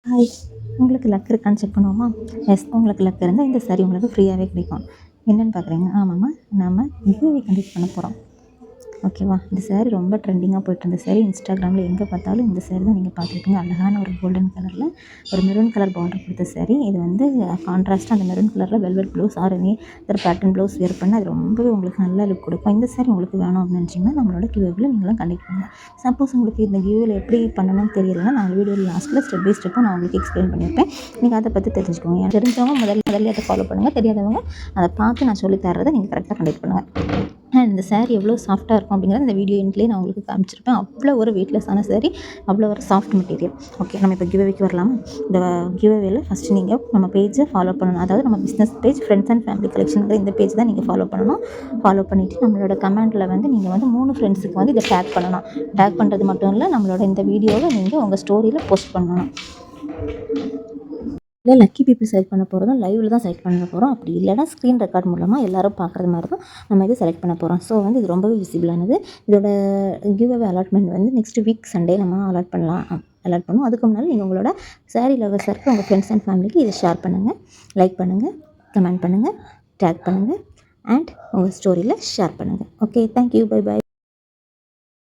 Hi. உங்களுக்கு luck இருக்கான்னு check பண்ணுவோமா? எஸ், உங்களுக்கு லக் இருந்தால் இந்த சாரி உங்களுக்கு ஃப்ரீயாகவே கிடைக்கும். என்னென்னு பார்க்குறீங்க? ஆமாம்மா, நம்ம கிவ்அவே கண்டக்ட் பண்ண போகிறோம். ஓகேவா? இந்த சாரீ ரொம்ப ட்ரெண்டிங்காக போயிட்டுருந்த சாரீ. இன்ஸ்டாகிராமில் எங்கே பார்த்தாலும் இந்த சாரீ தான் நீங்கள் பார்த்துருப்பீங்க. அழகான ஒரு கோல்டன் கலரில் ஒரு மெரூன் கலர் பார்டர் கொடுத்த சாரீ. இது வந்து கான்ட்ராஸ்ட்டாக அந்த மெரூன் கலரில் வெல்வெட் ப்ளவுஸ் ஆர் எனி ஒரு பேட்டர்ன் ப்ளவுஸ் வியர் பண்ணால் அது ரொம்பவே உங்களுக்கு நல்ல லுக் கொடுக்கும். இந்த சாரீ உங்களுக்கு வேணும் அப்படின்னு நினச்சிங்கன்னா நம்மளோட கிவ்அவேல நீங்களும் கண்டக்ட் பண்ணுங்கள். சப்போஸ் உங்களுக்கு இந்த கிவ்அவேல எப்படி பண்ணணும்னு தெரியலைன்னா நான் வீடியோ லாஸ்ட்டில் ஸ்டெப் பை ஸ்டெப்பாக நான் உங்களுக்கு எக்ஸ்பிளைன் பண்ணியிருப்பேன். நீங்கள் அதை பற்றி தெரிஞ்சுக்கோங்க. தெரிஞ்சவங்க முதல்ல அதை ஃபாலோ பண்ணுங்கள். தெரியாதவங்க அதை பார்த்து நான் சொல்லி தர்றதை நீங்கள் கரெக்டாக கண்டக்ட் பண்ணுங்கள். இந்த சாரீ எவ்வளோ சாஃப்ட்டாக இருக்கும் அப்படிங்கிறத இந்த வீடியோ எண்ட்லேயே நான் உங்களுக்கு காமிச்சிருப்பேன். அவ்வளோ ஒரு வெயிட்லெஸ்ஸான சாரீ, அவ்வளோ ஒரு சாஃப்ட் மெட்டீரியல். ஓகே, நம்ம இப்போ கிவ்அவேக்கு வரலாமா? இந்த கிவ்அவேல ஃபஸ்ட்டு நீங்கள் நம்ம பேஜை ஃபாலோ பண்ணணும். அதாவது நம்ம business page friends and family கலெக்ஷனுங்கிற இந்த பேஜ் தான் நீங்கள் ஃபாலோ பண்ணணும். ஃபாலோ பண்ணிவிட்டு நம்மளோட கமெண்டில் வந்து நீங்கள் வந்து 3 ஃப்ரெண்ட்ஸுக்கு வந்து இதை டேக் பண்ணணும். டேக் பண்ணுறது மட்டும் இல்லை, நம்மளோட இந்த வீடியோவை நீங்கள் உங்கள் ஸ்டோரியில் போஸ்ட் பண்ணணும். இல்லை, லக்கி பீப்புள் செலக்ட் பண்ண போகிறதும் லைவில் தான் செலக்ட் பண்ண போகிறோம். அப்படி இல்லைனா ஸ்க்ரீன் ரெக்கார்ட் மூலமாக எல்லோரும் பார்க்குறது மாதிரி தான் நம்ம இது செலக்ட் பண்ண போகிறோம். ஸோ வந்து இது ரொம்பவே விசிபிளானது. இதோட கிவ்அவே அலாட்மெண்ட் வந்து நெக்ஸ்ட் வீக் சண்டே நம்ம அலாட் பண்ணுவோம். அதுக்கு முன்னாடி நீங்கள் உங்களோட சாரீ லவர்ஸருக்கு உங்கள் ஃப்ரெண்ட்ஸ் அண்ட் ஃபேமிலிக்கு இதை ஷேர் பண்ணுங்கள், லைக் பண்ணுங்கள், கமெண்ட் பண்ணுங்கள், டேக் பண்ணுங்கள் அண்ட் உங்கள் ஸ்டோரியில் ஷேர் பண்ணுங்கள். Okay, thank you, bye by.